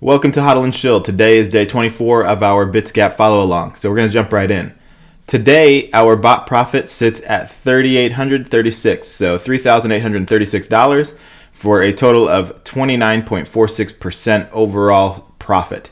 Welcome to Hodl and Shill. Today is day 24 of our Bitsgap follow along, so we're going to jump right in. Today, our bot profit sits at $3,836, so $3,836 for a total of 29.46% overall profit.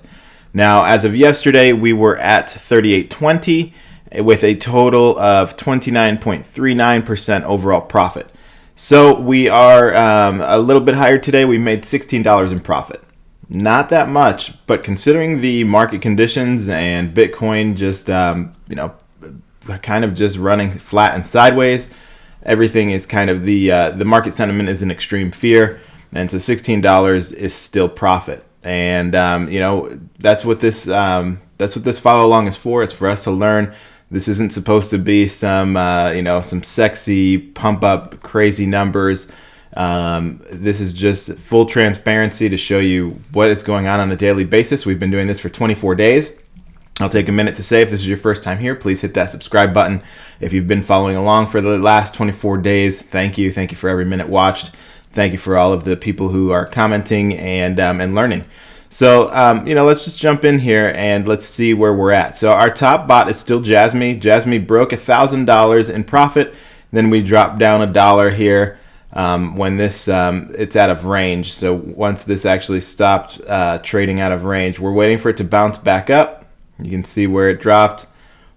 Now, as of yesterday, we were at 3820 with a total of 29.39% overall profit. So we are a little bit higher today. We made $16 in profit. Not that much, but considering the market conditions and Bitcoin just, kind of just running flat and sideways, everything is kind of the market sentiment is in extreme fear, and so $16 is still profit. And that's what this follow along is for. It's for us to learn. This isn't supposed to be some sexy pump up crazy numbers. This is just full transparency to show you what is going on a daily basis. We've been doing this for 24 days. I'll take a minute to say, if this is your first time here, please hit that subscribe button. If you've been following along for the last 24 days, thank you. Thank you for every minute watched. Thank you for all of the people who are commenting and learning. So, let's just jump in here and let's see where we're at. So our top bot is still Jasmy. Jasmy broke $1,000 in profit. Then we dropped down $1 here. When this it's out of range. So once this actually stopped trading out of range, we're waiting for it to bounce back up. You can see where it dropped.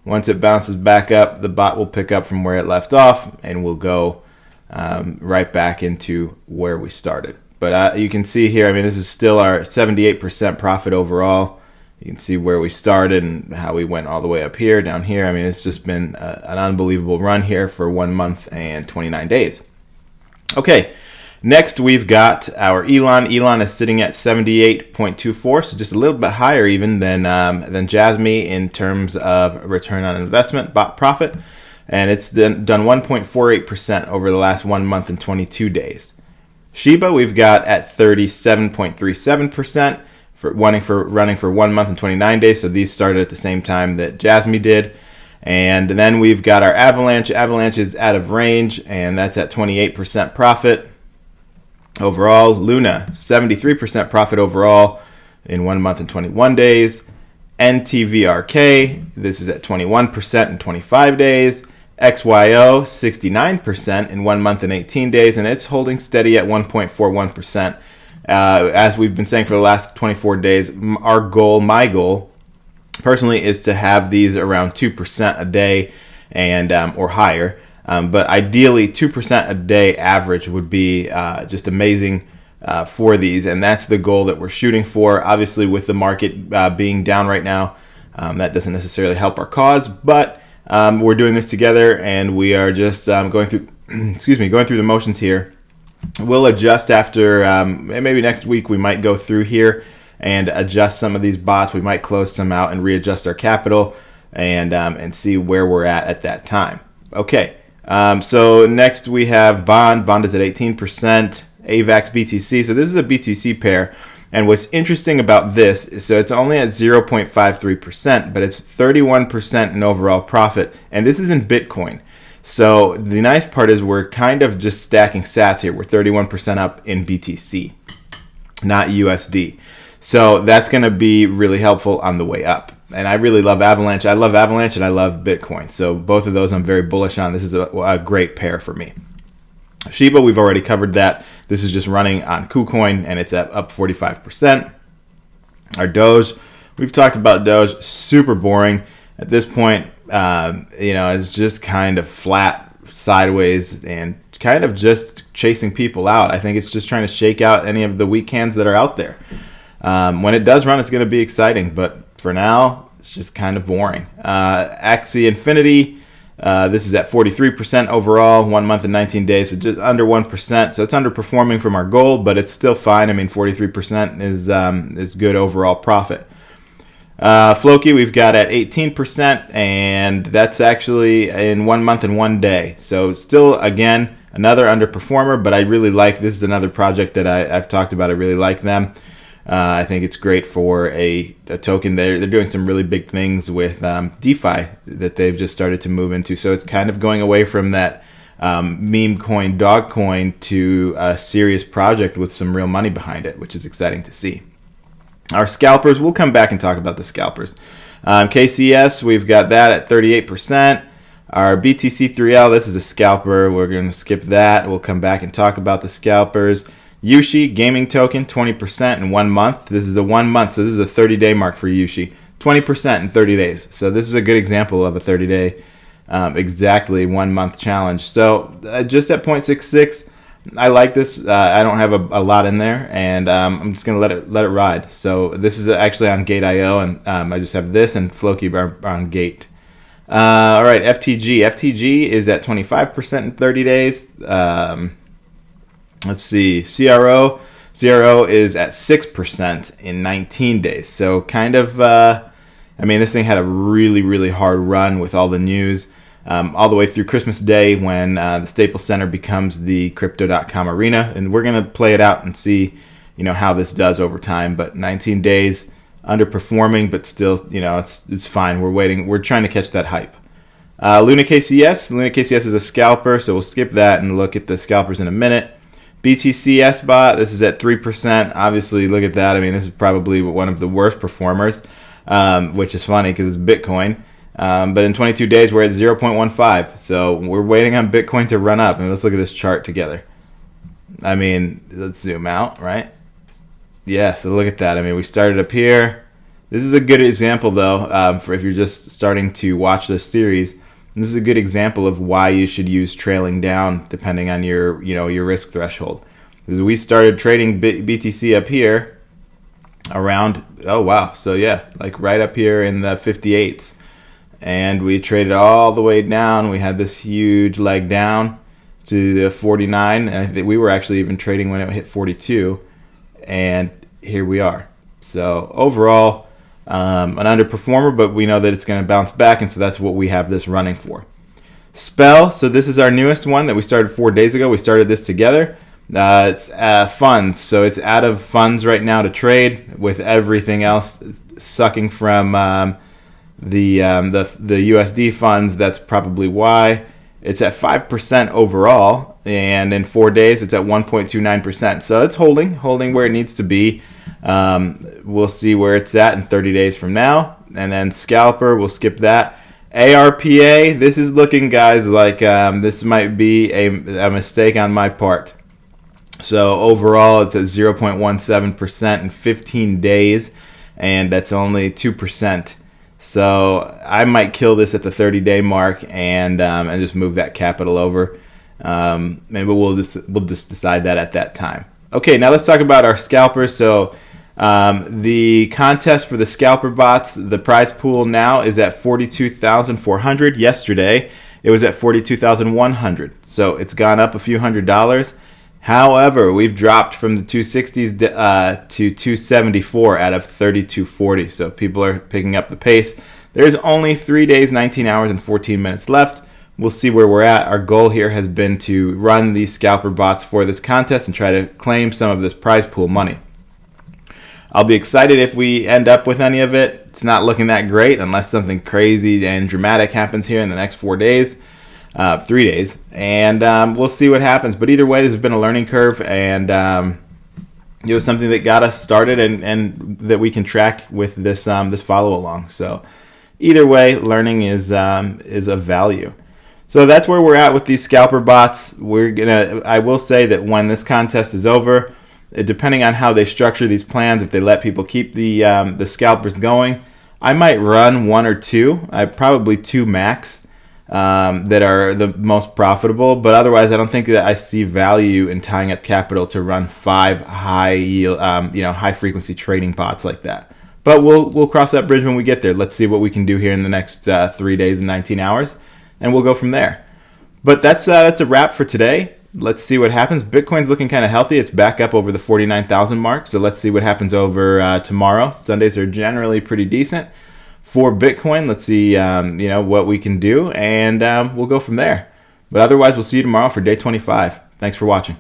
Once it bounces back up, the bot will pick up from where it left off, and we'll go right back into where we started. But you can see here, this is still our 78% profit overall. You can see where we started and how we went all the way up here, down here. It's just been an unbelievable run here for 1 month and 29 days. Okay, next we've got our Elon. Elon is sitting at 78.24, so just a little bit higher even than Jasmy in terms of return on investment, bot profit, and it's done 1.48% over the last 1 month and 22 days. Shiba we've got at 37.37% for running for 1 month and 29 days, so these started at the same time that Jasmy did. And then we've got our Avalanche. Avalanche is out of range, and that's at 28% profit overall. Luna, 73% profit overall in 1 month and 21 days. NTVRK, this is at 21% in 25 days. XYO, 69% in 1 month and 18 days, and it's holding steady at 1.41%. As we've been saying for the last 24 days, my goal, personally, is to have these around 2% a day and or higher. But ideally, 2% a day average would be just amazing for these, and that's the goal that we're shooting for. Obviously, with the market being down right now, that doesn't necessarily help our cause, but we're doing this together, and we are just going through the motions here. We'll adjust after maybe next week. We might go through here and adjust some of these bots. We might close some out and readjust our capital and see where we're at that time. Okay, so next we have Bond. Bond is at 18%. AVAX BTC. So this is a BTC pair. And what's interesting about this is, so it's only at 0.53%, but it's 31% in overall profit. And this is in Bitcoin. So the nice part is we're kind of just stacking sats here. We're 31% up in BTC, not USD. So that's going to be really helpful on the way up. And I really love Avalanche. I love Avalanche and I love Bitcoin. So both of those I'm very bullish on. This is a great pair for me. Shiba, we've already covered that. This is just running on KuCoin and it's up 45%. Our Doge, we've talked about Doge, super boring. At this point, it's just kind of flat sideways and kind of just chasing people out. I think it's just trying to shake out any of the weak hands that are out there. When it does run, it's going to be exciting, but for now, it's just kind of boring. Axie Infinity, this is at 43% overall, 1 month and 19 days, so just under 1%. So it's underperforming from our goal, but it's still fine. 43% is good overall profit. Floki, we've got at 18%, and that's actually in 1 month and 1 day. So still, again, another underperformer, but I really like, this is another project that I've talked about. I really like them. I think it's great for a token. They're doing some really big things with DeFi that they've just started to move into. So it's kind of going away from that meme coin, dog coin, to a serious project with some real money behind it, which is exciting to see. Our scalpers, we'll come back and talk about the scalpers. KCS, we've got that at 38%. Our BTC3L, this is a scalper. We're going to skip that. We'll come back and talk about the scalpers. Yushi gaming token, 20% in 1 month. This is the 1 month, so this is a 30-day mark for Yushi. 20% in 30 days. So this is a good example of a 30-day, exactly 1 month challenge. So just at 0.66, I like this. I don't have a lot in there, and I'm just going to let it ride. So this is actually on Gate.io, and I just have this and Floki on Gate. All right, FTG. FTG is at 25% in 30 days. Let's see. CRO is at 6% in 19 days. So kind of, this thing had a really, really hard run with all the news. All the way through Christmas Day when the Staples Center becomes the Crypto.com arena. And we're going to play it out and see, how this does over time. But 19 days underperforming, but still, it's fine. We're waiting. We're trying to catch that hype. Luna KCS. Luna KCS is a scalper, so we'll skip that and look at the scalpers in a minute. BTC bot, this is at 3%. Obviously, look at that. This is probably one of the worst performers, which is funny because it's Bitcoin. But in 22 days, we're at 0.15. So we're waiting on Bitcoin to run up. And let's look at this chart together. Let's zoom out, right? Yeah, so look at that. We started up here. This is a good example, though, for if you're just starting to watch this series. This is a good example of why you should use trailing down depending on your risk threshold. Because we started trading BTC up here around, oh wow, so yeah, like right up here in the 58s. And we traded all the way down. We had this huge leg down to the 49. And I think we were actually even trading when it hit 42. And here we are. So overall, an underperformer, but we know that it's going to bounce back. And so that's what we have this running for. Spell. So this is our newest one that we started 4 days ago. We started this together. It's funds. So it's out of funds right now to trade with everything else sucking from the USD funds. That's probably why it's at 5% overall, and in 4 days it's at 1.29%. So it's holding where it needs to be. We'll see where it's at in 30 days from now. And then scalper, we'll skip that. ARPA, this is looking, guys, like this might be a mistake on my part. So overall it's at 0.17% in 15 days, and that's only 2%. So I might kill this at the 30-day mark and just move that capital over. Maybe we'll just decide that at that time. Okay, now let's talk about our scalpers. So the contest for the scalper bots, the prize pool now is at 42,400. Yesterday it was at 42,100. So it's gone up a few $100s. However, we've dropped from the 260s to 274 out of 3240. So people are picking up the pace. There's only 3 days, 19 hours, and 14 minutes left. We'll see where we're at. Our goal here has been to run these scalper bots for this contest and try to claim some of this prize pool money. I'll be excited if we end up with any of it. It's not looking that great unless something crazy and dramatic happens here in the next 4 days. 3 days, and we'll see what happens. But either way, this has been a learning curve, and it was something that got us started, and that we can track with this follow along. So either way, learning is of value. So that's where we're at with these scalper bots. I will say that when this contest is over, depending on how they structure these plans, if they let people keep the scalpers going, I might run 1 or 2. Probably 2 max. That are the most profitable, but otherwise I don't think that I see value in tying up capital to run 5 high yield, high frequency trading bots like that. But we'll cross that bridge when we get there. Let's see what we can do here in the next 3 days and 19 hours, and we'll go from there. But that's a wrap for today. Let's see what happens. Bitcoin's looking kind of healthy. It's back up over the 49,000 mark. So let's see what happens over tomorrow. Sundays are generally pretty decent for Bitcoin. Let's see, what we can do, and we'll go from there. But otherwise, we'll see you tomorrow for day 25. Thanks for watching.